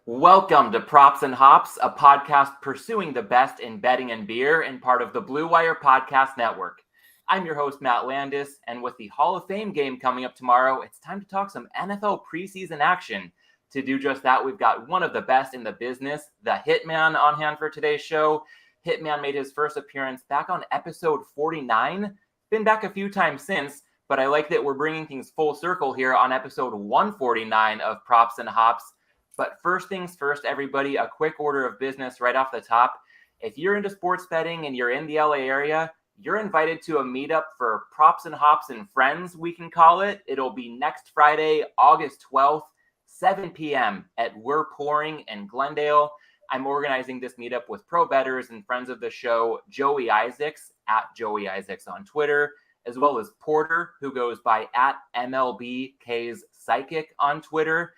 Welcome to Props and Hops, a podcast pursuing the best in betting and beer and part of the Blue Wire Podcast Network. I'm your host, Matt Landis, and with the Hall of Fame game coming up tomorrow, it's time to talk some NFL preseason action. To do just that, we've got one of the best in the business, the Hitman, on hand for today's show. Hitman made his first appearance back on episode 49. Been back a few times since, but I like that we're bringing things full circle here on episode 149 of Props and Hops. But first things first, everybody, a quick order of business right off the top. If you're into sports betting and you're in the LA area, you're invited to a meetup for Props and Hops and Friends, we can call it. It'll be next Friday, August 12th, 7 p.m. at We're Pouring in Glendale. I'm organizing this meetup with pro bettors and friends of the show, Joey Isaks at Joey Isaks on Twitter, as well as Porter, who goes by at MLBK's Psychic on Twitter.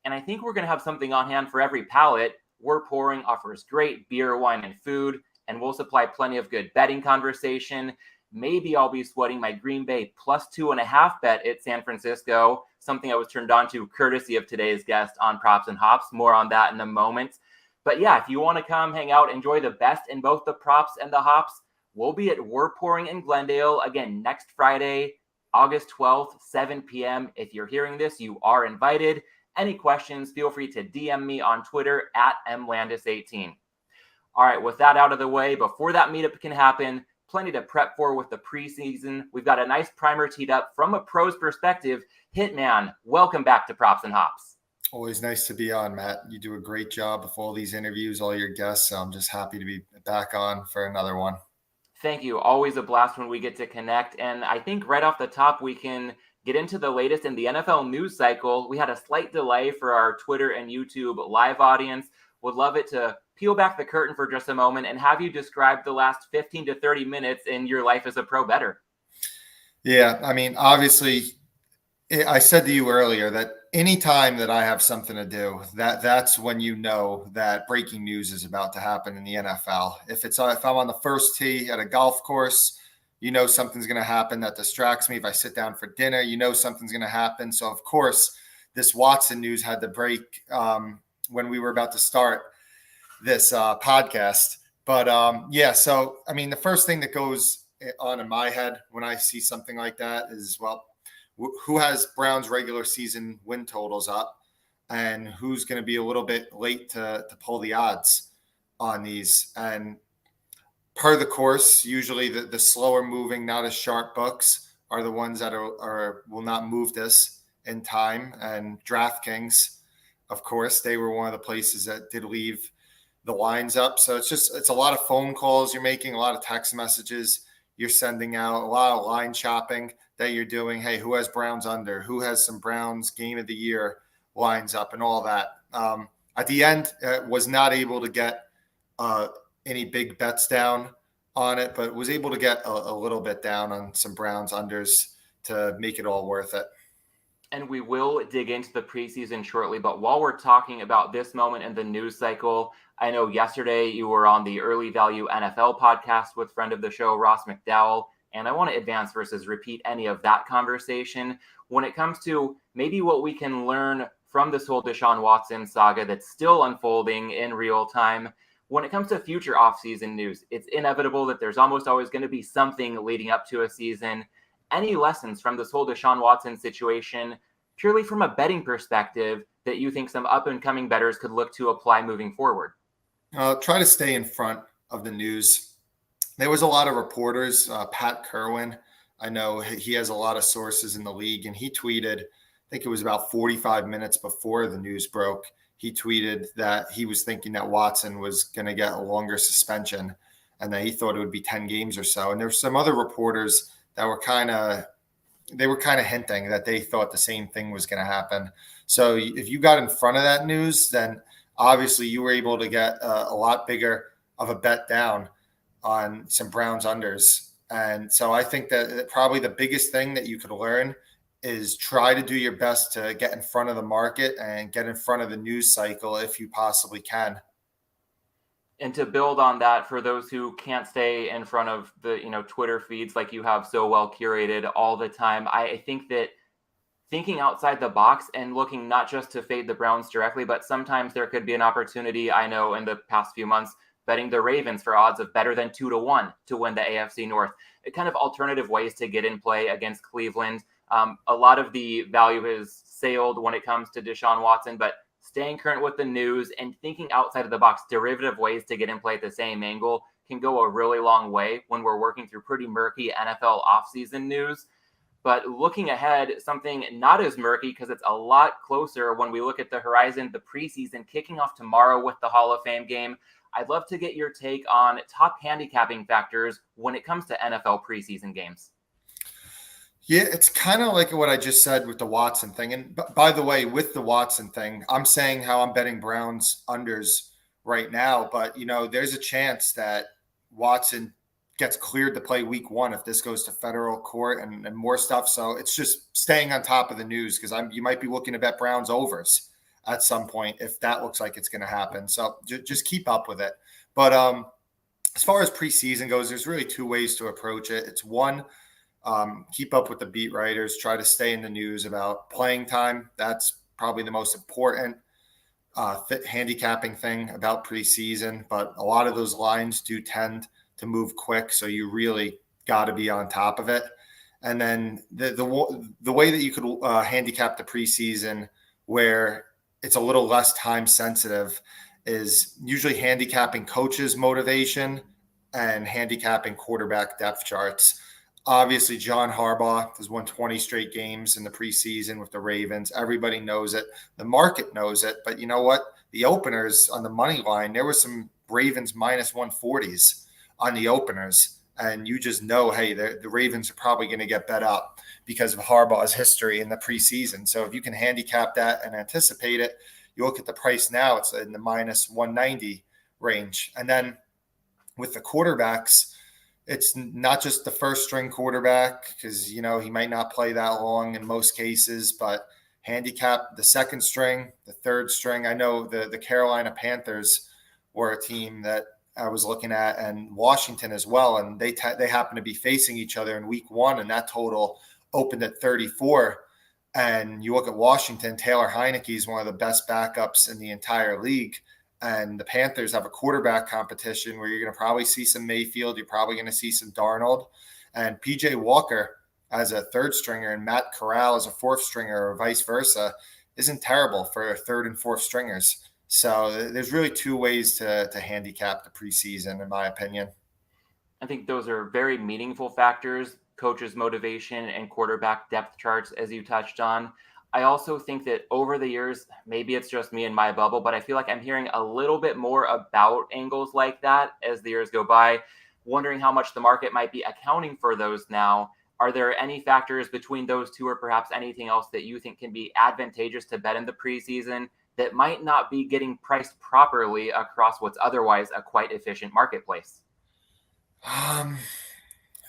And I think we're going to have something on hand for every palate. We're Pouring offers great beer, wine, and food, and we'll supply plenty of good betting conversation. Maybe I'll be sweating my Green Bay plus 2.5 bet at San Francisco, something I was turned on to courtesy of today's guest on Props and Hops. More on that in a moment. But yeah, if you want to come hang out, enjoy the best in both the props and the hops, we'll be at We're Pouring in Glendale again next Friday, August 12th, 7 p.m. If you're hearing this, you are invited. Any questions, feel free to DM me on Twitter at mlandis18. All right, with that out of the way, before that meetup can happen, plenty to prep for with the preseason. We've got a nice primer teed up from a pro's perspective. Hitman, welcome back to Props and Hops. Always nice to be on, Matt. You do a great job with all these interviews, all your guests. So I'm just happy to be back on for another one. Thank you. Always a blast when we get to connect. And I think right off the top, we can get into the latest in the NFL news cycle. We had a slight delay for our Twitter and YouTube live audience. Would love it to peel back the curtain for just a moment and have you describe the last 15 to 30 minutes in your life as a pro bettor. Yeah, I mean, obviously, I said to you earlier that anytime that I have something to do, that's when you know that breaking news is about to happen in the NFL. If I'm on the first tee at a golf course, you know something's going to happen that distracts me. If I sit down for dinner, you know something's going to happen. So, of course, this Watson news had to break when we were about to start this podcast. But, yeah, so, I mean, the first thing that goes on in my head when I see something like that is, well, who has Browns regular season win totals up and who's going to be a little bit late to pull the odds on these. And per the course, usually the slower moving, not as sharp books are the ones that will not move this in time. And DraftKings, of course, they were one of the places that did leave the lines up. So it's a lot of phone calls you're making, a lot of text messages you're sending out, a lot of line shopping that you're doing. Hey, who has Browns under? Who has some Browns game of the year lines up and all that? At the end, was not able to get any big bets down on it, but was able to get a little bit down on some Browns unders to make it all worth it. And we will dig into the preseason shortly, but while we're talking about this moment in the news cycle, I know yesterday you were on the Early Value NFL podcast with friend of the show, Ross McDowell, and I want to advance versus repeat any of that conversation. When it comes to maybe what we can learn from this whole Deshaun Watson saga that's still unfolding in real time, when it comes to future offseason news, it's inevitable that there's almost always going to be something leading up to a season. Any lessons from this whole Deshaun Watson situation, purely from a betting perspective, that you think some up-and-coming bettors could look to apply moving forward? Try to stay in front of the news. There was a lot of reporters, Pat Kerwin, I know he has a lot of sources in the league, and he tweeted, I think it was about 45 minutes before the news broke, he tweeted that he was thinking that Watson was going to get a longer suspension and that he thought it would be 10 games or so. And there were some other reporters that were kind of hinting that they thought the same thing was going to happen. So if you got in front of that news, then obviously you were able to get a lot bigger of a bet down on some Browns unders. And so I think that probably the biggest thing that you could learn is try to do your best to get in front of the market and get in front of the news cycle if you possibly can. And to build on that, for those who can't stay in front of the Twitter feeds like you have so well curated all the time, I think that thinking outside the box and looking not just to fade the Browns directly, but sometimes there could be an opportunity. I know in the past few months, betting the Ravens for odds of better than 2-1 to win the AFC North. Kind of alternative ways to get in play against Cleveland. A lot of the value is sailed when it comes to Deshaun Watson, but staying current with the news and thinking outside of the box, derivative ways to get in play at the same angle can go a really long way when we're working through pretty murky NFL offseason news. But looking ahead, something not as murky because it's a lot closer when we look at the horizon, the preseason kicking off tomorrow with the Hall of Fame game. I'd love to get your take on top handicapping factors when it comes to NFL preseason games. Yeah, it's kind of like what I just said with the Watson thing. And by the way, with the Watson thing, I'm saying how I'm betting Browns unders right now. But, there's a chance that Watson gets cleared to play week 1 if this goes to federal court and more stuff. So it's just staying on top of the news because you might be looking to bet Browns overs at some point if that looks like it's going to happen. So just keep up with it. But as far as preseason goes, there's really 2 ways to approach it. It's one, keep up with the beat writers, try to stay in the news about playing time. That's probably the most important handicapping thing about preseason. But a lot of those lines do tend to move quick, so you really got to be on top of it. And then the way that you could handicap the preseason where it's a little less time sensitive is usually handicapping coaches' motivation and handicapping quarterback depth charts. Obviously, John Harbaugh has won 20 straight games in the preseason with the Ravens. Everybody knows it. The market knows it. But you know what? The openers on the money line, there were some Ravens minus 140s on the openers. And you just know, hey, the Ravens are probably going to get bet up because of Harbaugh's history in the preseason. So if you can handicap that and anticipate it, you look at the price now, it's in the minus 190 range. And then with the quarterbacks, it's not just the first string quarterback because, he might not play that long in most cases, but handicap the second string, the third string. I know the Carolina Panthers were a team that I was looking at, and Washington as well. And they happen to be facing each other in week 1, and that total opened at 34. And you look at Washington, Taylor Heineke is one of the best backups in the entire league. And the Panthers have a quarterback competition where you're going to probably see some Mayfield. You're probably going to see some Darnold. And PJ Walker as a third stringer and Matt Corral as a fourth stringer or vice versa isn't terrible for third and fourth stringers. So there's really 2 ways to handicap the preseason, in my opinion. I think those are very meaningful factors, coaches' motivation and quarterback depth charts, as you touched on. I also think that over the years, maybe it's just me and my bubble, but I feel like I'm hearing a little bit more about angles like that as the years go by, wondering how much the market might be accounting for those now. Are there any factors between those 2 or perhaps anything else that you think can be advantageous to bet in the preseason that might not be getting priced properly across what's otherwise a quite efficient marketplace?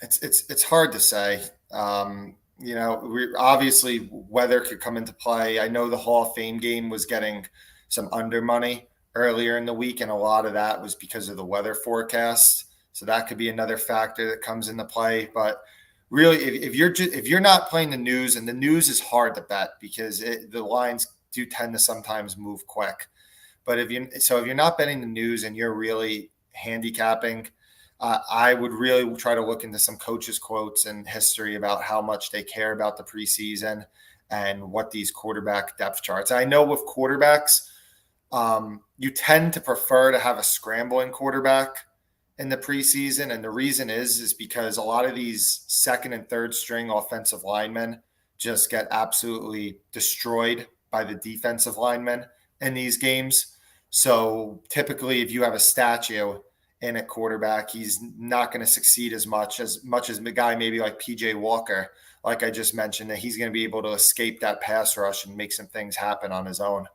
It's hard to say. Obviously weather could come into play. I know the Hall of Fame game was getting some under money earlier in the week, and a lot of that was because of the weather forecast. So that could be another factor that comes into play. But really, if you're not playing the news, and the news is hard to bet because the lines do tend to sometimes move quick. But if you're not betting the news and you're really handicapping, I would really try to look into some coaches' quotes and history about how much they care about the preseason and what these quarterback depth charts. I know with quarterbacks, you tend to prefer to have a scrambling quarterback in the preseason. And the reason is because a lot of these second and third string offensive linemen just get absolutely destroyed by the defensive linemen in these games. So typically if you have a statue in a quarterback, he's not going to succeed as much as the guy maybe like PJ Walker, like I just mentioned, that he's going to be able to escape that pass rush and make some things happen on his own.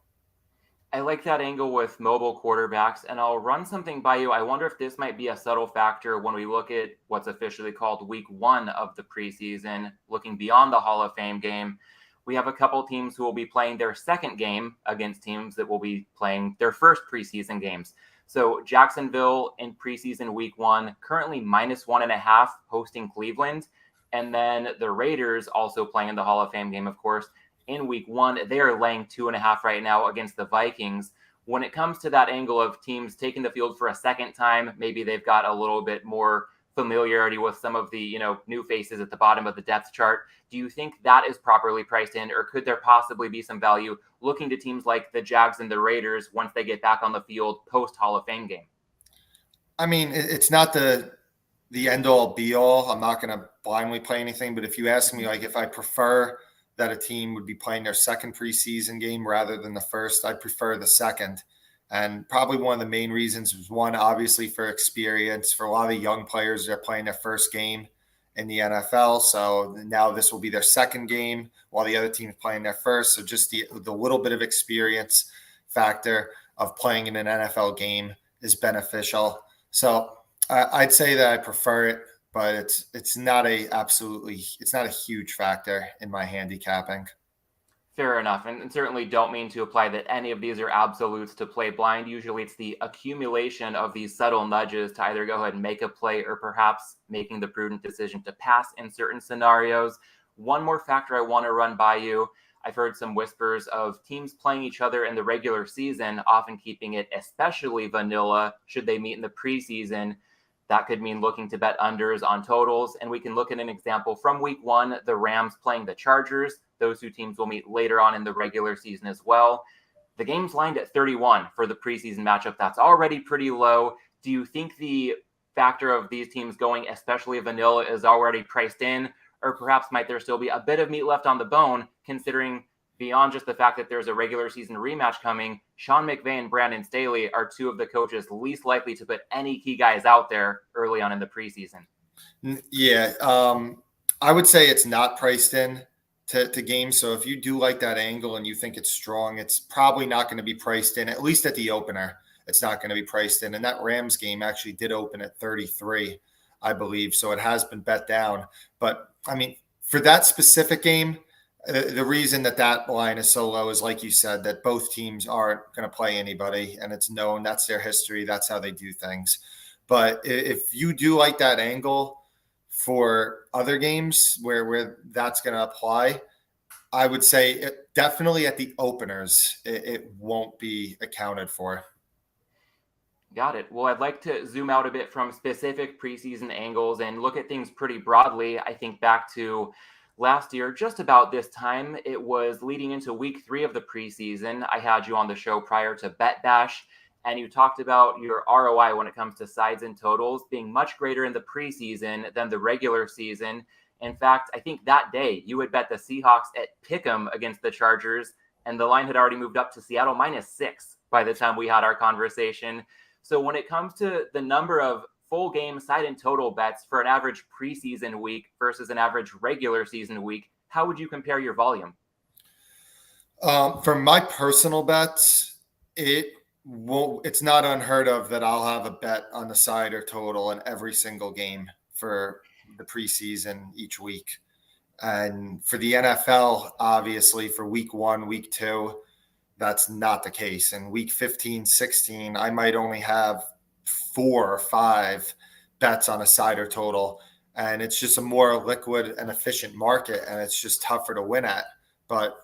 I like that angle with mobile quarterbacks, and I'll run something by you. I wonder if this might be a subtle factor when we look at what's officially called week 1 of the preseason, looking beyond the Hall of Fame game. We have a couple teams who will be playing their second game against teams that will be playing their first preseason games. So Jacksonville in preseason week 1, currently minus 1.5 hosting Cleveland. And then the Raiders also playing in the Hall of Fame game, of course, in week 1. They are laying 2.5 right now against the Vikings. When it comes to that angle of teams taking the field for a second time, maybe they've got a little bit more familiarity with some of the new faces at the bottom of the depth chart. Do you think that is properly priced in, or could there possibly be some value looking to teams like the Jags and the Raiders once they get back on the field post Hall of Fame game? I mean, it's not the end all be all. I'm not going to blindly play anything, but if you ask me, like, if I prefer that a team would be playing their second preseason game rather than the first, I prefer the second. And probably one of the main reasons was, one, obviously for experience. For a lot of the young players, they're playing their first game in the NFL. So now this will be their second game while the other team is playing their first. So just the little bit of experience factor of playing in an NFL game is beneficial. So I'd say that I prefer it, but it's not a huge factor in my handicapping. Fair enough. And certainly don't mean to imply that any of these are absolutes to play blind. Usually it's the accumulation of these subtle nudges to either go ahead and make a play or perhaps making the prudent decision to pass in certain scenarios. One more factor I want to run by you. I've heard some whispers of teams playing each other in the regular season, often keeping it especially vanilla should they meet in the preseason. That could mean looking to bet unders on totals. And we can look at an example from week 1, the Rams playing the Chargers. Those two teams will meet later on in the regular season as well. The game's lined at 31 for the preseason matchup. That's already pretty low. Do you think the factor of these teams going especially vanilla is already priced in? Or perhaps might there still be a bit of meat left on the bone, considering beyond just the fact that there's a regular season rematch coming, Sean McVay and Brandon Staley are two of the coaches least likely to put any key guys out there early on in the preseason. Yeah, I would say it's not priced in to games. So if you do like that angle and you think it's strong, it's probably not going to be priced in, at least at the opener. It's not going to be priced in. And that Rams game actually did open at 33, I believe. So it has been bet down. But I mean, for that specific game, the reason that line is so low is, like you said, that both teams aren't going to play anybody, and it's known that's their history. That's how they do things. But if you do like that angle for other games where that's going to apply, I would say definitely at the openers, it won't be accounted for. Got it. Well, I'd like to zoom out a bit from specific preseason angles and look at things pretty broadly. I think back to last year, just about this time, it was leading into week 3 of the preseason. I had you on the show prior to Bet Bash, and you talked about your ROI when it comes to sides and totals being much greater in the preseason than the regular season. In fact, I think that day you had bet the Seahawks at Pick'em against the Chargers, and the line had already moved up to Seattle -6 by the time we had our conversation. So when it comes to the number of full game side and total bets for an average preseason week versus an average regular season week, how would you compare your volume? For my personal bets, it's not unheard of that I'll have a bet on the side or total in every single game for the preseason each week. And for the NFL, obviously for week 1, week 2, that's not the case. In week 15, 16, I might only have 4 or 5 bets on a side or total. And it's just a more liquid and efficient market, and it's just tougher to win at. But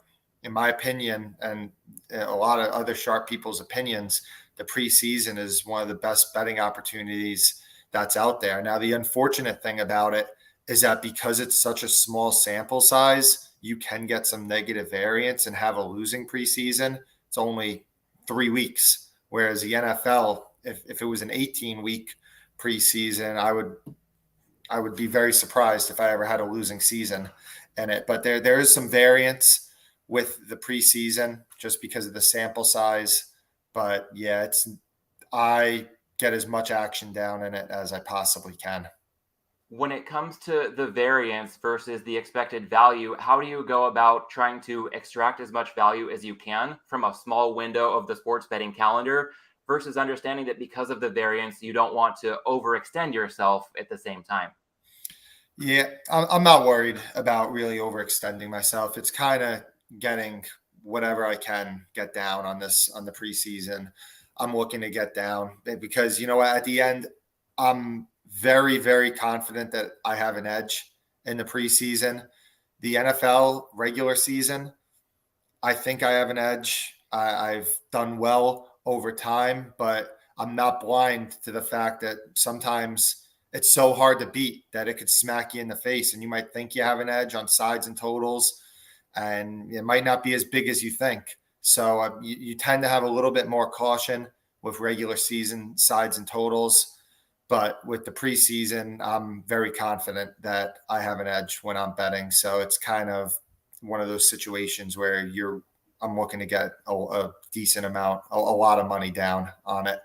in my opinion, and a lot of other sharp people's opinions, the preseason is one of the best betting opportunities that's out there. Now, the unfortunate thing about it is that because it's such a small sample size, you can get some negative variance and have a losing preseason. It's only 3 weeks. Whereas the NFL, if it was an 18-week preseason, I would be very surprised if I ever had a losing season in it. But there is some variance with the preseason just because of the sample size. But yeah, I get as much action down in it as I possibly can. When it comes to the variance versus the expected value, how do you go about trying to extract as much value as you can from a small window of the sports betting calendar versus understanding that because of the variance, you don't want to overextend yourself at the same time? Yeah, I'm not worried about really overextending myself. It's kind of getting whatever I can get down on the preseason. I'm looking to get down because, at the end, I'm very, very confident that I have an edge in the preseason. The NFL regular season, I think I have an edge. I've done well over time, but I'm not blind to the fact that sometimes it's so hard to beat that it could smack you in the face, and you might think you have an edge on sides and totals, and it might not be as big as you think. So you tend to have a little bit more caution with regular season sides and totals. But with the preseason, I'm very confident that I have an edge when I'm betting. So it's kind of one of those situations where I'm looking to get a decent amount, a lot of money down on it.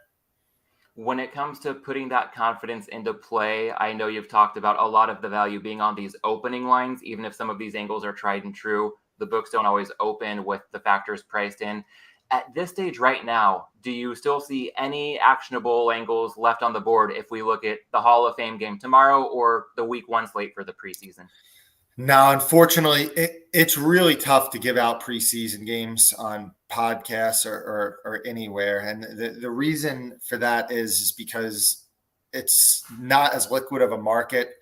When it comes to putting that confidence into play, I know you've talked about a lot of the value being on these opening lines. Even if some of these angles are tried and true, the books don't always open with the factors priced in. At this stage right now, do you still see any actionable angles left on the board if we look at the Hall of Fame game tomorrow or the week 1 slate for the preseason? No, unfortunately, it's really tough to give out preseason games on podcasts or anywhere. And the reason for that is because it's not as liquid of a market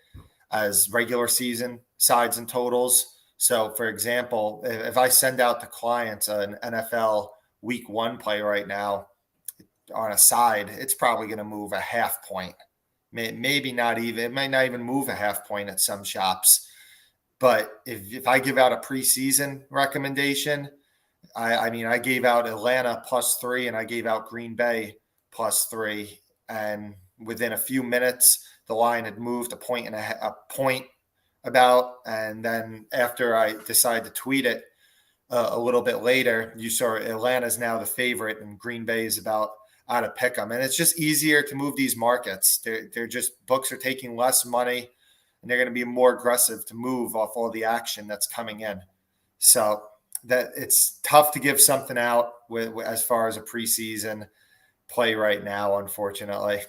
as regular season sides and totals. So, for example, if I send out to clients an NFL week 1 play right now on a side, it's probably going to move a half point. Maybe not even, it might not even move a half point at some shops. But if I give out a preseason recommendation, I mean, I gave out Atlanta +3 and I gave out Green Bay +3. And within a few minutes, the line had moved a point about. And then after I decided to tweet it a little bit later, you saw Atlanta's now the favorite and Green Bay is about out of pick 'em. And it's just easier to move these markets. They're just, books are taking less money, and they're going to be more aggressive to move off all the action that's coming in. So that it's tough to give something out with as far as a preseason play right now, unfortunately.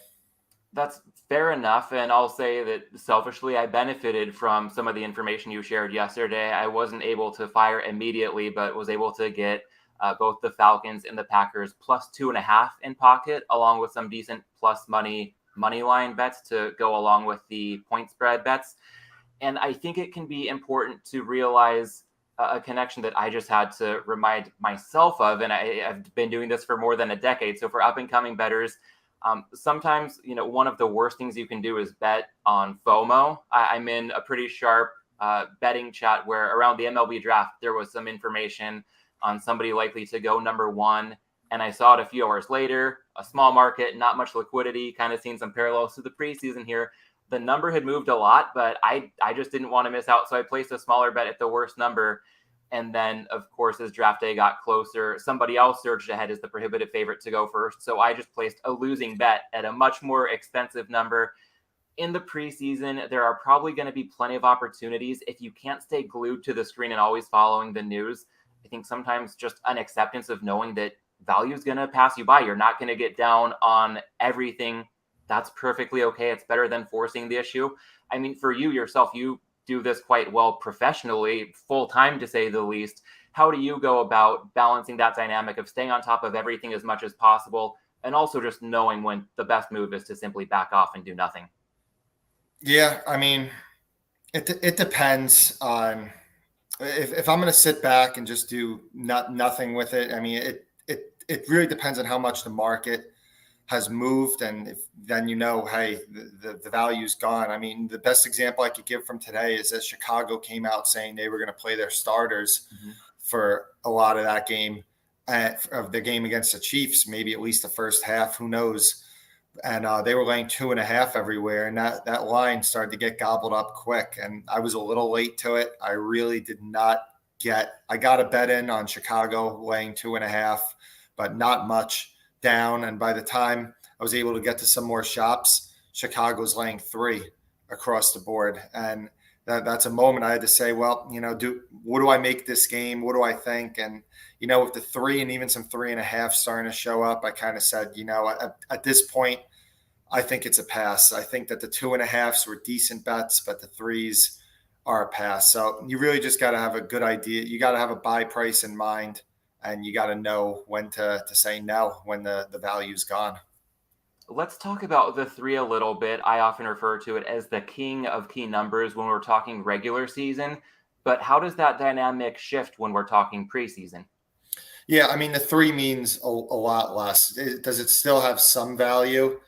That's fair enough. And I'll say that selfishly, I benefited from some of the information you shared yesterday. I wasn't able to fire immediately, but was able to get both the Falcons and the Packers +2.5 in pocket, along with some decent plus money line bets to go along with the point spread bets. And I think it can be important to realize a connection that I just had to remind myself of. And I've been doing this for more than a decade. So for up and coming bettors, sometimes, one of the worst things you can do is bet on FOMO. I'm in a pretty sharp betting chat where around the MLB draft, there was some information on somebody likely to go number 1. And I saw it a few hours later, a small market, not much liquidity, kind of seen some parallels to the preseason here. The number had moved a lot, but I just didn't want to miss out. So I placed a smaller bet at the worst number. And then, of course, as draft day got closer, somebody else surged ahead as the prohibitive favorite to go first. So I just placed a losing bet at a much more expensive number. In the preseason, there are probably going to be plenty of opportunities. If you can't stay glued to the screen and always following the news, I think sometimes just an acceptance of knowing that value is going to pass you by. You're not going to get down on everything. That's perfectly okay. It's better than forcing the issue. I mean, for you yourself, you do this quite well professionally, full time to say the least. How do you go about balancing that dynamic of staying on top of everything as much as possible and also just knowing when the best move is to simply back off and do nothing? Yeah, I mean, it depends on if I'm going to sit back and just do nothing with it. I mean, it really depends on how much the market has moved, and then hey, the value's gone. I mean, the best example I could give from today is that Chicago came out saying they were going to play their starters for a lot of that game, of the game against the Chiefs, maybe at least the first half, who knows. And they were laying 2.5 everywhere, and that line started to get gobbled up quick. And I was a little late to it. I really did not I got a bet in on Chicago laying 2.5, but not much down. And by the time I was able to get to some more shops, Chicago's laying 3 across the board. And that's a moment I had to say, well, what do I make this game? What do I think? And, with the 3 and even some 3.5 starting to show up, I kind of said, at this point, I think it's a pass. I think that the 2.5s were decent bets, but the 3s are a pass. So you really just got to have a good idea. You got to have a buy price in mind, and you got to know when to say no when the value's gone. Let's talk about the 3 a little bit. I often refer to it as the king of key numbers when we're talking regular season. But how does that dynamic shift when we're talking preseason? Yeah, I mean, the 3 means a lot less. Does it still have some value?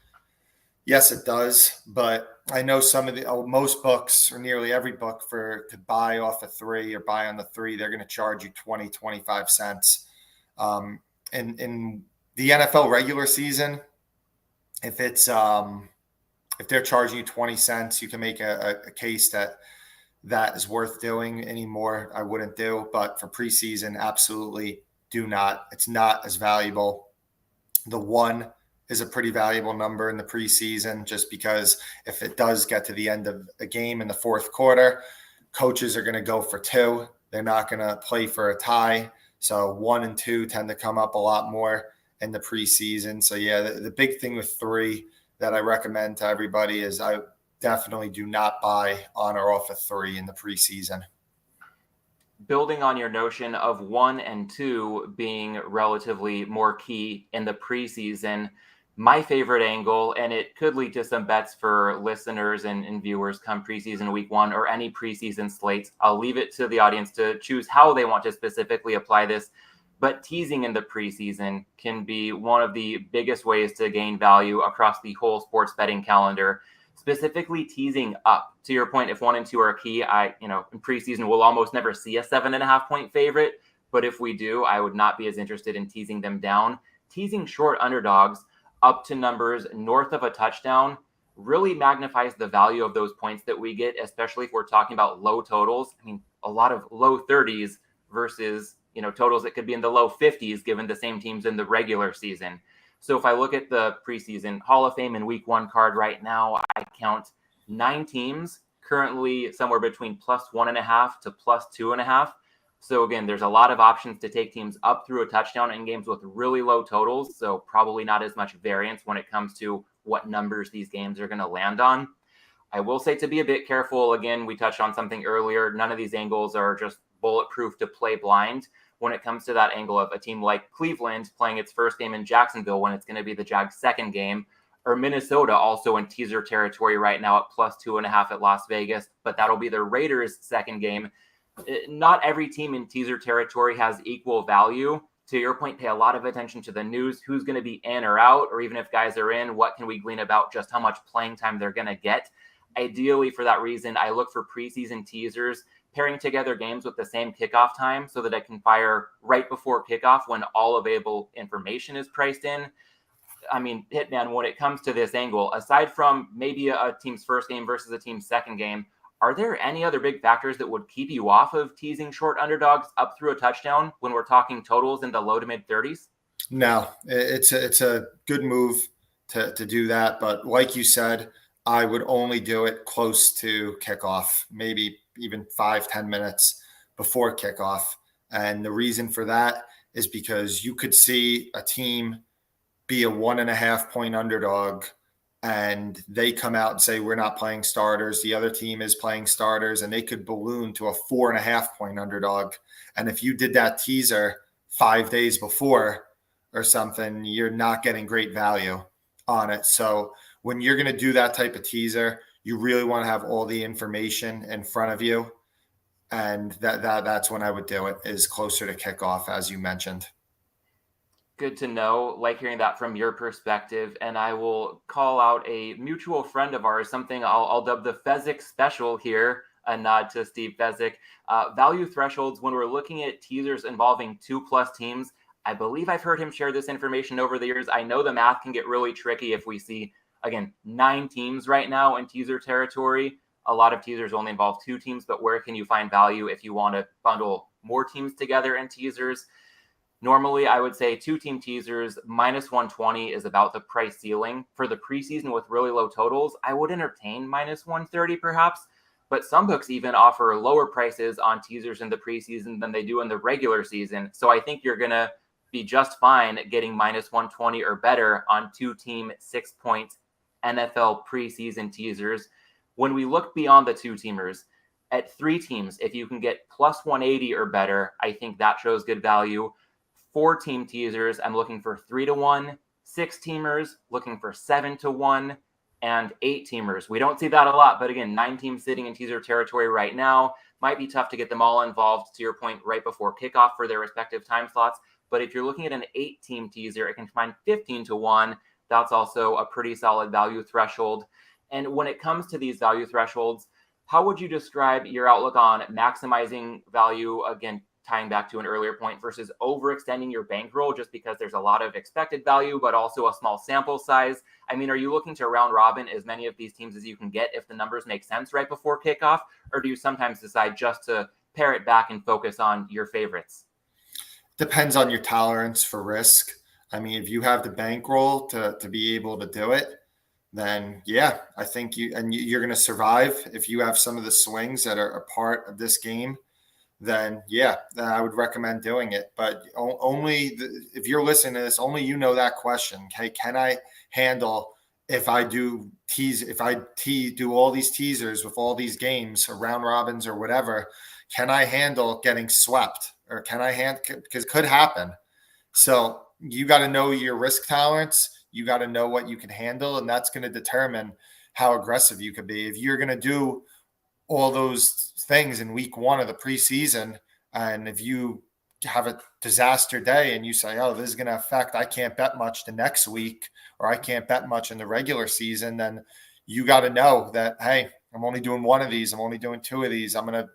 Yes, it does. But I know some of the most books, or nearly every book, to buy off a 3 or buy on the 3, they're going to charge you 20, 25 cents. In the NFL regular season, if it's if they're charging you 20 cents, you can make a case that is worth doing. Anymore, I wouldn't do. But for preseason, absolutely do not. It's not as valuable. The 1 is a pretty valuable number in the preseason, just because if it does get to the end of a game in the fourth quarter, coaches are going to go for 2. They're not going to play for a tie. So 1 and 2 tend to come up a lot more in the preseason. So yeah, the big thing with 3 that I recommend to everybody is I definitely do not buy on or off a 3 in the preseason. Building on your notion of 1 and 2 being relatively more key in the preseason, my favorite angle, and it could lead to some bets for listeners and viewers come preseason week 1 or any preseason slates. I'll leave it to the audience to choose how they want to specifically apply this. But teasing in the preseason can be one of the biggest ways to gain value across the whole sports betting calendar, specifically teasing up. To your point, if 1 and 2 are key, in preseason, we'll almost never see a 7.5 point favorite. But if we do, I would not be as interested in teasing them down. Teasing short underdogs up to numbers north of a touchdown really magnifies the value of those points that we get, especially if we're talking about low totals. I mean, a lot of low 30s versus totals that could be in the low 50s given the same teams in the regular season. So if I look at the preseason Hall of Fame and week 1 card right now, I count 9 teams currently somewhere between +1.5 to +2.5. So again, there's a lot of options to take teams up through a touchdown in games with really low totals. So probably not as much variance when it comes to what numbers these games are going to land on. I will say to be a bit careful. Again, we touched on something earlier. None of these angles are just bulletproof to play blind. When it comes to that angle of a team like Cleveland playing its first game in Jacksonville when it's going to be the Jags' second game, or Minnesota also in teaser territory right now at +2.5 at Las Vegas, but that'll be the Raiders' second game. Not every team in teaser territory has equal value. To your point, pay a lot of attention to the news, who's going to be in or out, or even if guys are in, what can we glean about just how much playing time they're going to get. Ideally, for that reason, I look for preseason teasers pairing together games with the same kickoff time so that I can fire right before kickoff when all available information is priced in. I mean, Hitman, when it comes to this angle, aside from maybe a team's first game versus a team's second game, are there any other big factors that would keep you off of teasing short underdogs up through a touchdown when we're talking totals in the low to mid 30s? No, it's a good move to do that. But like you said, I would only do it close to kickoff, maybe even 5-10 minutes before kickoff. And the reason for that is because you could see a team be a 1.5 point underdog and they come out and say, we're not playing starters. The other team is playing starters, and they could balloon to a 4.5 point underdog. And if you did that teaser 5 days before or something, you're not getting great value on it. So when you're going to do that type of teaser, you really want to have all the information in front of you. And that's when I would do it, is closer to kickoff, as you mentioned. Good to know. Like hearing that from your perspective. And I will call out a mutual friend of ours, something I'll dub the Fezzik special here, a nod to Steve Fezzik. Value thresholds, when we're looking at teasers involving 2+ teams, I believe I've heard him share this information over the years. I know the math can get really tricky if we see, again, 9 teams right now in teaser territory. A lot of teasers only involve 2 teams, but where can you find value if you want to bundle more teams together in teasers? Normally, I would say 2-team teasers -120 is about the price ceiling. For the preseason with really low totals, I would entertain -130 perhaps, but some books even offer lower prices on teasers in the preseason than they do in the regular season. So I think you're going to be just fine getting -120 or better on 2-team 6-point NFL preseason teasers. When we look beyond the 2-teamers, at 3 teams, if you can get +180 or better, I think that shows good value. 4-team teasers, I'm looking for 3-1. 6-teamers, looking for 7-1. And 8-teamers. We don't see that a lot, but again, 9 teams sitting in teaser territory right now. Might be tough to get them all involved, to your point, right before kickoff for their respective time slots. But if you're looking at an 8-team teaser, it can find 15-1. That's also a pretty solid value threshold. And when it comes to these value thresholds, how would you describe your outlook on maximizing value, again, tying back to an earlier point, versus overextending your bankroll just because there's a lot of expected value, but also a small sample size? I mean, are you looking to round robin as many of these teams as you can get if the numbers make sense right before kickoff? Or do you sometimes decide just to pare it back and focus on your favorites? Depends on your tolerance for risk. I mean, if you have the bankroll to be able to do it, then yeah, I think you're going to survive. If you have some of the swings that are a part of this game, then yeah, then I would recommend doing it. But if you're listening to this, only you know that question. Okay, can I handle if I do do all these teasers with all these games or round robins or whatever? Can I handle getting swept, or can I because it could happen. So you got to know your risk tolerance. You got to know what you can handle, and that's going to determine how aggressive you could be. If you're going to do all those things in week 1 of the preseason, and if you have a disaster day and you say, oh, this is going to affect, I can't bet much the next week, or I can't bet much in the regular season, then you got to know that, hey, I'm only doing 1 of these. I'm only doing 2 of these. I'm going to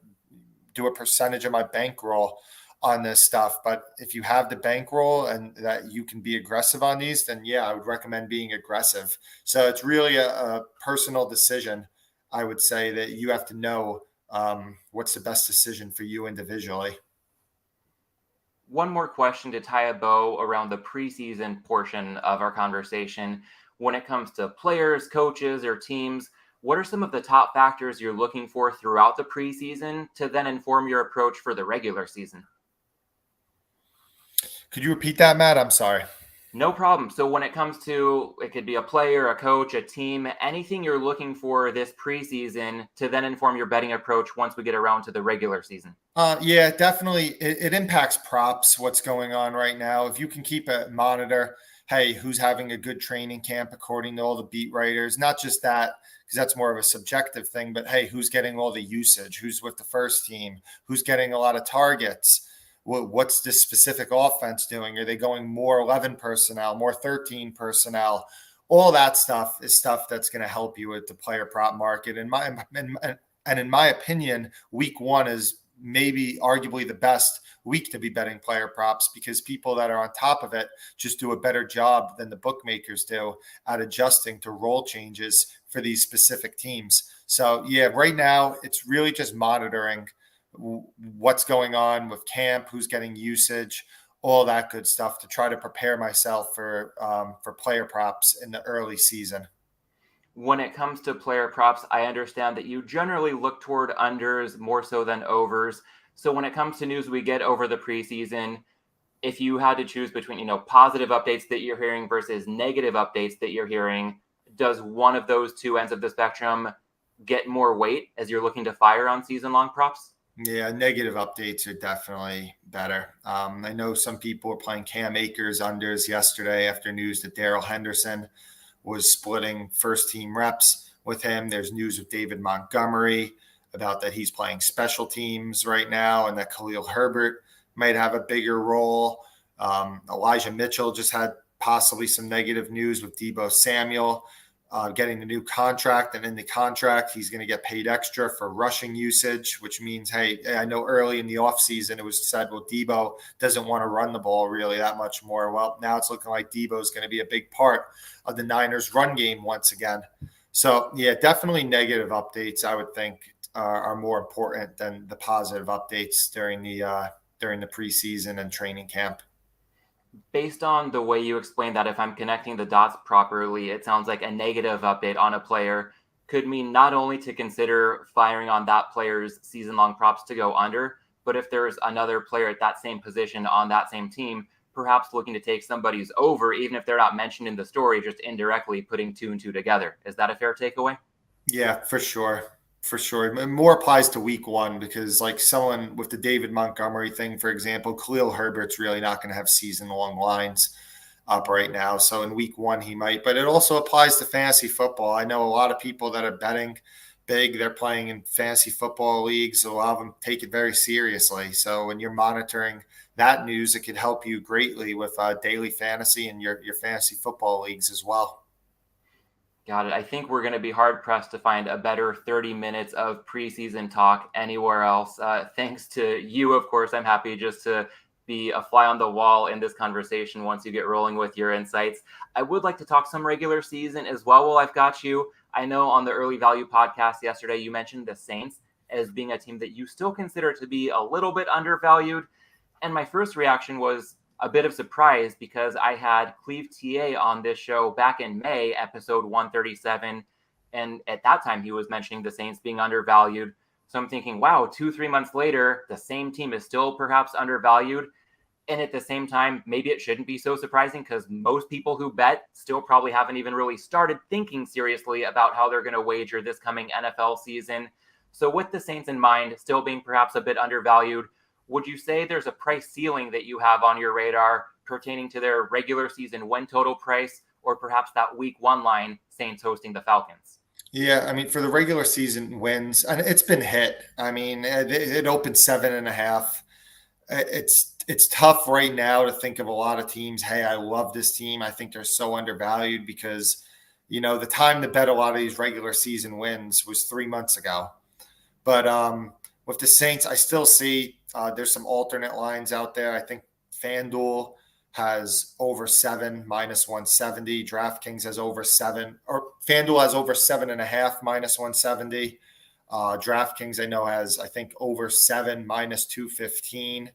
do a percentage of my bankroll on this stuff. But if you have the bankroll and that you can be aggressive on these, then yeah, I would recommend being aggressive. So it's really a personal decision. I would say that you have to know what's the best decision for you individually. One more question to tie a bow around the preseason portion of our conversation. When it comes to players, coaches, or teams, what are some of the top factors you're looking for throughout the preseason to then inform your approach for the regular season? Could you repeat that, Matt? I'm sorry. No problem. So when it comes to, it could be a player, a coach, a team, anything you're looking for this preseason to then inform your betting approach once we get around to the regular season. Yeah, definitely. It impacts props, what's going on right now. If you can keep a monitor, hey, who's having a good training camp according to all the beat writers, not just that, because that's more of a subjective thing, but hey, who's getting all the usage? Who's with the first team? Who's getting a lot of targets? What's this specific offense doing? Are they going more 11 personnel, more 13 personnel? All that stuff is stuff that's going to help you with the player prop market. And in my opinion, week 1 is maybe arguably the best week to be betting player props, because people that are on top of it just do a better job than the bookmakers do at adjusting to role changes for these specific teams. So yeah, right now it's really just monitoring what's going on with camp, who's getting usage, all that good stuff to try to prepare myself for player props in the early season. When it comes to player props, I understand that you generally look toward unders more so than overs. So when it comes to news we get over the preseason, if you had to choose between, positive updates that you're hearing versus negative updates that you're hearing, does one of those two ends of the spectrum get more weight as you're looking to fire on season-long props? Yeah, negative updates are definitely better. I know some people were playing Cam Akers unders yesterday after news that Darrell Henderson was splitting first team reps with him. There's news with David Montgomery about that he's playing special teams right now, and that Khalil Herbert might have a bigger role. Elijah Mitchell just had possibly some negative news with Deebo Samuel getting the new contract, and in the contract, he's going to get paid extra for rushing usage, which means, hey, I know early in the offseason it was said, well, Deebo doesn't want to run the ball really that much more. Well, now it's looking like Deebo is going to be a big part of the Niners run game once again. So yeah, definitely negative updates, I would think, are more important than the positive updates during the preseason and training camp. Based on the way you explained that, if I'm connecting the dots properly, it sounds like a negative update on a player could mean not only to consider firing on that player's season-long props to go under, but if there's another player at that same position on that same team, perhaps looking to take somebody's over, even if they're not mentioned in the story, just indirectly putting 2 and 2 together. Is that a fair takeaway? Yeah, for sure. For sure. It more applies to week 1 because, like, someone with the David Montgomery thing, for example, Khalil Herbert's really not going to have season-long lines up right now. So in week 1, he might. But it also applies to fantasy football. I know a lot of people that are betting big. They're playing in fantasy football leagues. A lot of them take it very seriously. So when you're monitoring that news, it could help you greatly with daily fantasy and your fantasy football leagues as well. Got it. I think we're going to be hard pressed to find a better 30 minutes of preseason talk anywhere else. Thanks to you, of course. I'm happy just to be a fly on the wall in this conversation once you get rolling with your insights. I would like to talk some regular season as well while I've got you. I know on the Early Value podcast yesterday, you mentioned the Saints as being a team that you still consider to be a little bit undervalued. And my first reaction was a bit of surprise because I had Cleve TA on this show back in May, episode 137. And at that time, he was mentioning the Saints being undervalued. So I'm thinking, wow, 2-3 months later, the same team is still perhaps undervalued. And at the same time, maybe it shouldn't be so surprising because most people who bet still probably haven't even really started thinking seriously about how they're going to wager this coming NFL season. So with the Saints in mind, still being perhaps a bit undervalued, would you say there's a price ceiling that you have on your radar pertaining to their regular season win total price, or perhaps that week one line, Saints hosting the Falcons? Yeah, I mean, for the regular season wins, and it's been hit. I mean, it opened 7.5. It's tough right now to think of a lot of teams. Hey, I love this team. I think they're so undervalued because, the time to bet a lot of these regular season wins was 3 months ago. But with the Saints, I still see there's some alternate lines out there. I think FanDuel has over 7 minus 170. DraftKings has over 7, or FanDuel has over 7.5 minus 170. DraftKings I know has, I think, over 7 minus 215.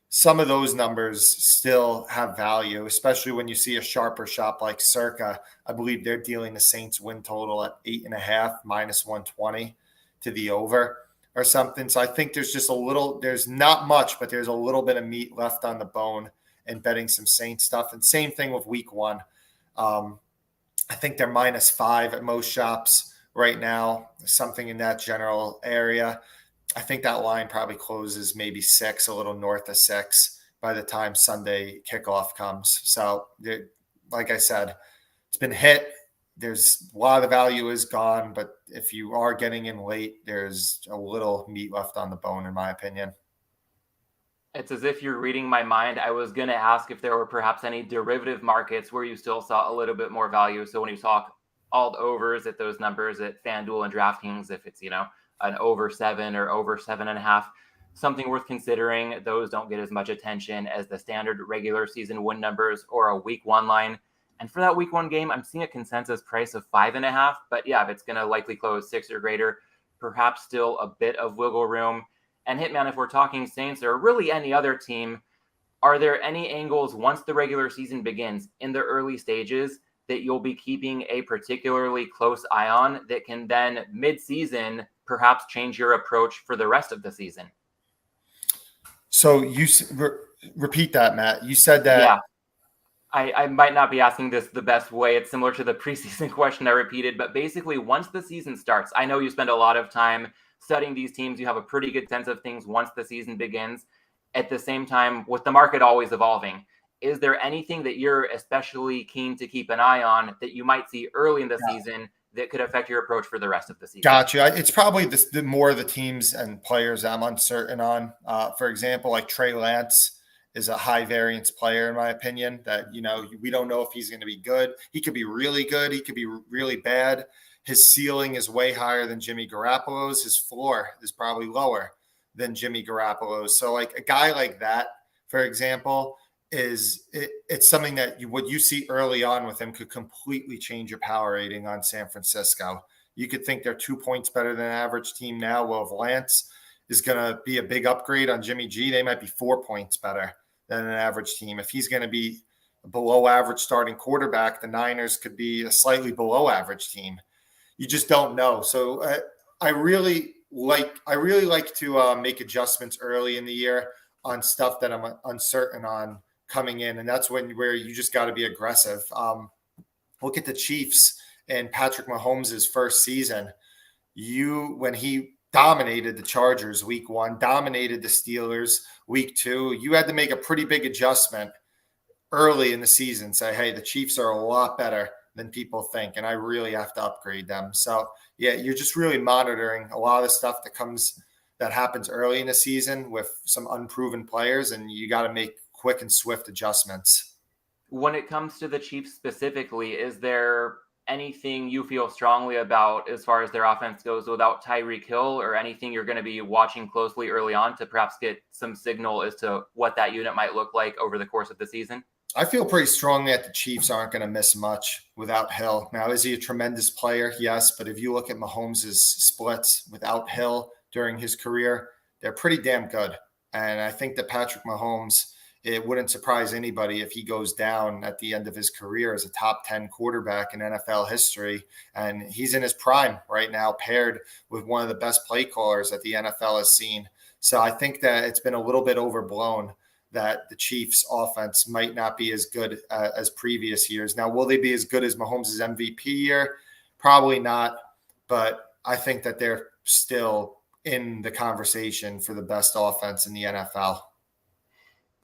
Some of those numbers still have value, especially when you see a sharper shop like Circa. I believe they're dealing the Saints win total at 8.5 minus 120 to the over or something. So I think there's not much, but there's a little bit of meat left on the bone in betting some Saints stuff. And same thing with week one. I think they're -5 at most shops right now, something in that general area. I think that line probably closes maybe 6, a little north of 6 by the time Sunday kickoff comes. So like I said, it's been hit. There's a lot of the value is gone, but if you are getting in late, there's a little meat left on the bone, in my opinion. It's as if you're reading my mind. I was going to ask if there were perhaps any derivative markets where you still saw a little bit more value. So when you talk all overs at those numbers at FanDuel and DraftKings, if it's, an over 7 or over 7.5, something worth considering. Those don't get as much attention as the standard regular season win numbers or a week one line. And for that week one game, I'm seeing a consensus price of 5.5. But yeah, if it's going to likely close 6 or greater, perhaps still a bit of wiggle room. And Hitman, if we're talking Saints or really any other team, are there any angles once the regular season begins in the early stages that you'll be keeping a particularly close eye on that can then mid-season perhaps change your approach for the rest of the season? So you repeat that, Matt. You said that. Yeah. I might not be asking this the best way. It's similar to the preseason question I repeated, but basically once the season starts, I know you spend a lot of time studying these teams. You have a pretty good sense of things once the season begins. At the same time, with the market always evolving, is there anything that you're especially keen to keep an eye on that you might see early in the season that could affect your approach for the rest of the season? Gotcha. It's probably the more of the teams and players I'm uncertain on. For example, like Trey Lance is a high variance player, in my opinion, that, we don't know if he's going to be good. He could be really good. He could be really bad. His ceiling is way higher than Jimmy Garoppolo's. His floor is probably lower than Jimmy Garoppolo's. So like a guy like that, for example, it's something that what you see early on with him could completely change your power rating on San Francisco. You could think they're 2 points better than an average team now. Well, if Lance is going to be a big upgrade on Jimmy G, they might be 4 points better than an average team. If he's going to be a below average starting quarterback, the Niners could be a slightly below average team. You just don't know. So I really like to make adjustments early in the year on stuff that I'm uncertain on coming in. And that's where you just got to be aggressive. Look at the Chiefs and Patrick Mahomes' first season. When he dominated the Chargers week 1, dominated the Steelers week 2, you had to make a pretty big adjustment early in the season. Say, hey, the Chiefs are a lot better than people think, and I really have to upgrade them. So yeah, you're just really monitoring a lot of the stuff that happens early in the season with some unproven players, and you got to make quick and swift adjustments. When it comes to the Chiefs specifically, is there anything you feel strongly about as far as their offense goes without Tyreek Hill, or anything you're going to be watching closely early on to perhaps get some signal as to what that unit might look like over the course of the season? I feel pretty strongly that the Chiefs aren't going to miss much without Hill. Now, is he a tremendous player? Yes, but if you look at Mahomes' splits without Hill during his career, they're pretty damn good. And I think that Patrick Mahomes, it wouldn't surprise anybody if he goes down at the end of his career as a top 10 quarterback in NFL history. And he's in his prime right now, paired with one of the best play callers that the NFL has seen. So I think that it's been a little bit overblown that the Chiefs offense might not be as good as previous years. Now, will they be as good as Mahomes' MVP year? Probably not, but I think that they're still in the conversation for the best offense in the NFL.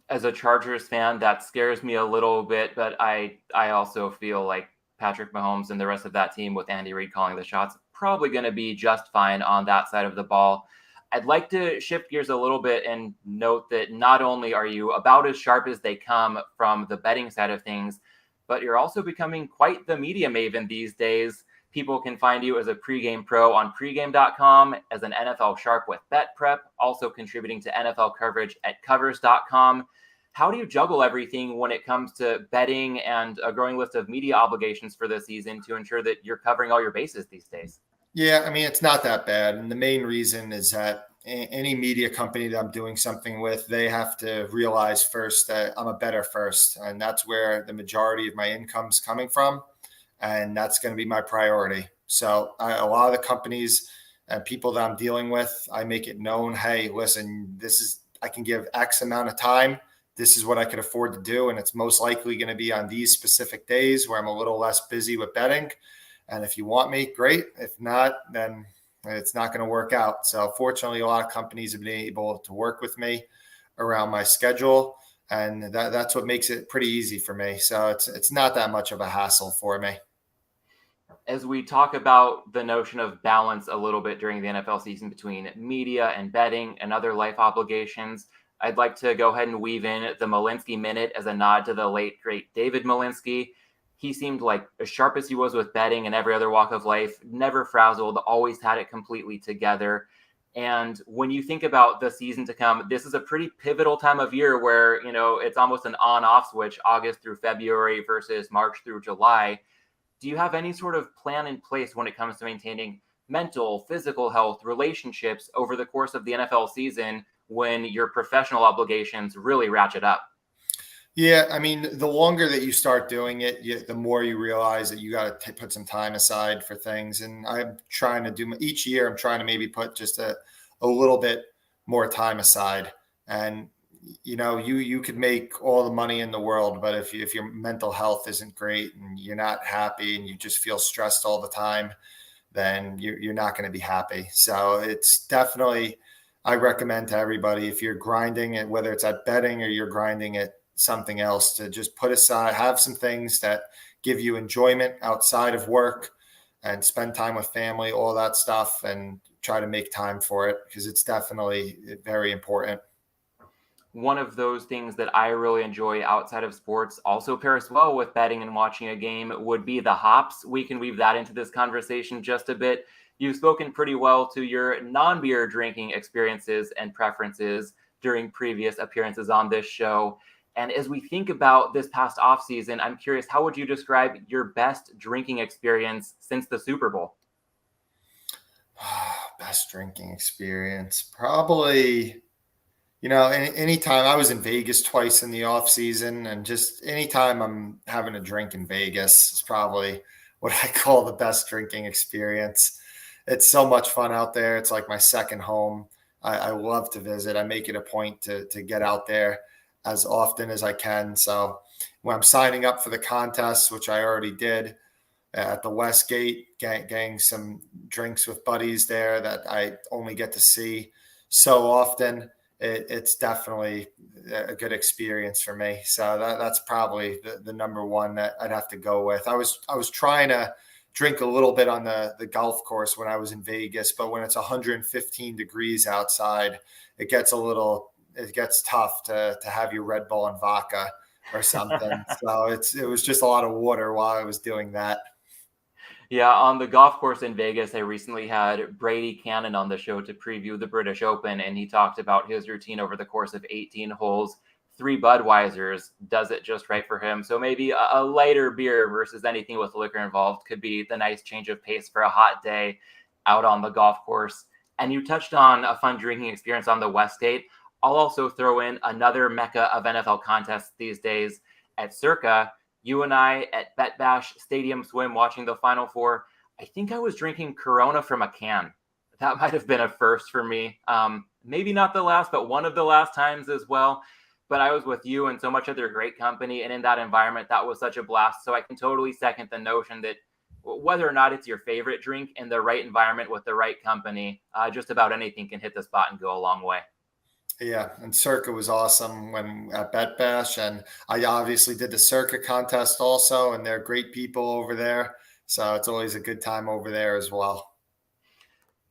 As a Chargers fan, that scares me a little bit, but I also feel like Patrick Mahomes and the rest of that team with Andy Reid calling the shots probably going to be just fine on that side of the ball. I'd like to shift gears a little bit and note that not only are you about as sharp as they come from the betting side of things, but you're also becoming quite the media maven these days. People can find you as a pregame pro on pregame.com, as an NFL sharp with Bet Prep, also contributing to NFL coverage at covers.com. How do you juggle everything when it comes to betting and a growing list of media obligations for the season to ensure that you're covering all your bases these days? Yeah, I mean, it's not that bad. And the main reason is that any media company that I'm doing something with, they have to realize first that I'm a bettor first. And that's where the majority of my income's coming from. And that's going to be my priority. So a lot of the companies and people that I'm dealing with, I make it known, hey, listen, I can give X amount of time. This is what I could afford to do. And it's most likely going to be on these specific days where I'm a little less busy with betting. And if you want me, great. If not, then it's not going to work out. So fortunately, a lot of companies have been able to work with me around my schedule. And that's what makes it pretty easy for me. So it's not that much of a hassle for me. As we talk about the notion of balance a little bit during the NFL season between media and betting and other life obligations, I'd like to go ahead and weave in the Malinsky Minute as a nod to the late, great David Malinsky. He seemed like as sharp as he was with betting and every other walk of life, never frazzled, always had it completely together. And when you think about the season to come, this is a pretty pivotal time of year where, it's almost an on-off switch, August through February versus March through July. Do you have any sort of plan in place when it comes to maintaining mental, physical health, relationships over the course of the NFL season when your professional obligations really ratchet up? Yeah, I mean, the longer that you start doing it, the more you realize that you got to put some time aside for things. And I'm trying to do each year, I'm trying to maybe put just a little bit more time aside. And you could make all the money in the world, but if your mental health isn't great and you're not happy and you just feel stressed all the time, then you're not going to be happy. So it's definitely, I recommend to everybody, if you're grinding it, whether it's at betting or you're grinding it something else, to just put aside, have some things that give you enjoyment outside of work and spend time with family, all that stuff, and try to make time for it because it's definitely very important. One of those things that I really enjoy outside of sports, also pairs well with betting and watching a game, would be the hops. We can weave that into this conversation just a bit. You've spoken pretty well to your non-beer drinking experiences and preferences during previous appearances on this show. And as we think about this past offseason, I'm curious, how would you describe your best drinking experience since the Super Bowl? Best drinking experience, probably, anytime I was in Vegas twice in the off season, and just anytime I'm having a drink in Vegas is probably what I call the best drinking experience. It's so much fun out there. It's like my second home. I love to visit. I make it a point to get out there as often as I can. So when I'm signing up for the contest, which I already did at the Westgate, getting some drinks with buddies there that I only get to see so often, it's definitely a good experience for me. So that's probably the number one that I'd have to go with. I was trying to drink a little bit on the golf course when I was in Vegas, but when it's 115 degrees outside, it gets tough to have your Red Bull and vodka or something. So it was just a lot of water while I was doing that. Yeah, on the golf course in Vegas, I recently had Brady Cannon on the show to preview the British Open, and he talked about his routine over the course of 18 holes. 3 Budweisers does it just right for him. So maybe a lighter beer versus anything with liquor involved could be the nice change of pace for a hot day out on the golf course. And you touched on a fun drinking experience on the West Gate. I'll also throw in another mecca of NFL contests these days at Circa. You and I at Bet Bash Stadium Swim watching the Final Four. I think I was drinking Corona from a can. That might have been a first for me. Maybe not the last, but one of the last times as well. But I was with you and so much other great company. And in that environment, that was such a blast. So I can totally second the notion that whether or not it's your favorite drink, in the right environment with the right company, just about anything can hit the spot and go a long way. Yeah, and Circa was awesome when at Bet Bash, and I obviously did the Circa contest also, and they're great people over there. So it's always a good time over there as well.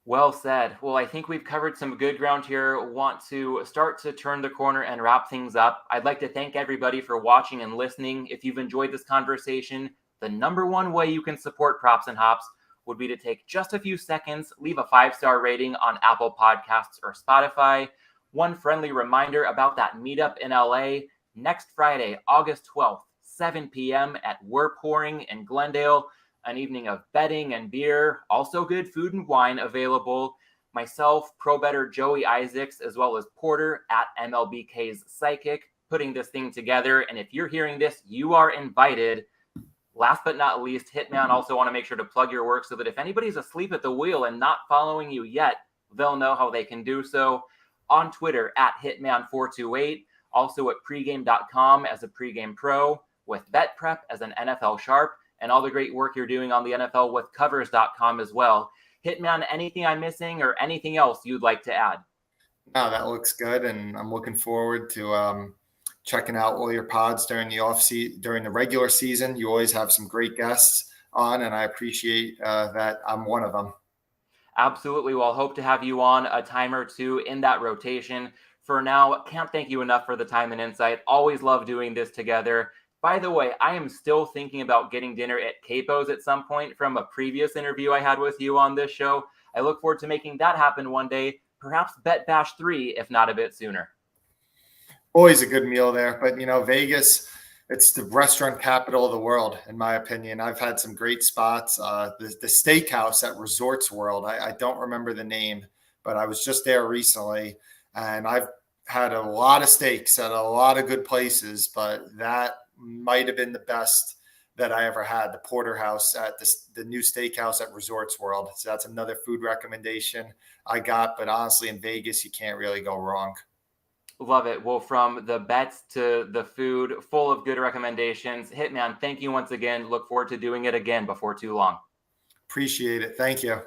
Well said. Well, I think we've covered some good ground here. Want to start to turn the corner and wrap things up. I'd like to thank everybody for watching and listening. If you've enjoyed this conversation, the number one way you can support Props and Hops would be to take just a few seconds, leave a 5-star rating on Apple Podcasts or Spotify. One friendly reminder about that meetup in LA next Friday, August 12th, 7 p.m. at We're Pouring in Glendale. An evening of betting and beer, also good food and wine available. Myself, pro bettor Joey Isaks, as well as Porter at MLBK's Psychic, putting this thing together. And if you're hearing this, you are invited. Last but not least, Hitman, also want to make sure to plug your work so that if anybody's asleep at the wheel and not following you yet, they'll know how they can do so. On Twitter at Hitman428, also at pregame.com as a pregame pro, with Bet Prep as an NFL sharp, and all the great work you're doing on the NFL with covers.com as well. Hitman, anything I'm missing or anything else you'd like to add? No, that looks good, and I'm looking forward to checking out all your pods during the regular season. You always have some great guests on, and I appreciate that I'm one of them. Absolutely. Well, hope to have you on a time or two in that rotation. For now, can't thank you enough for the time and insight. Always love doing this together. By the way, I am still thinking about getting dinner at Capo's at some point from a previous interview I had with you on this show. I look forward to making that happen one day, perhaps Bet Bash 3, if not a bit sooner. Always a good meal there. But, Vegas, it's the restaurant capital of the world, in my opinion. I've had some great spots. The steakhouse at Resorts World, I don't remember the name, but I was just there recently, and I've had a lot of steaks at a lot of good places, but that might have been the best that I ever had. The Porterhouse at the new steakhouse at Resorts World. So that's another food recommendation I got. But honestly, in Vegas, you can't really go wrong. Love it. Well, from the bets to the food, full of good recommendations. Hitman, thank you once again. Look forward to doing it again before too long. Appreciate it. Thank you.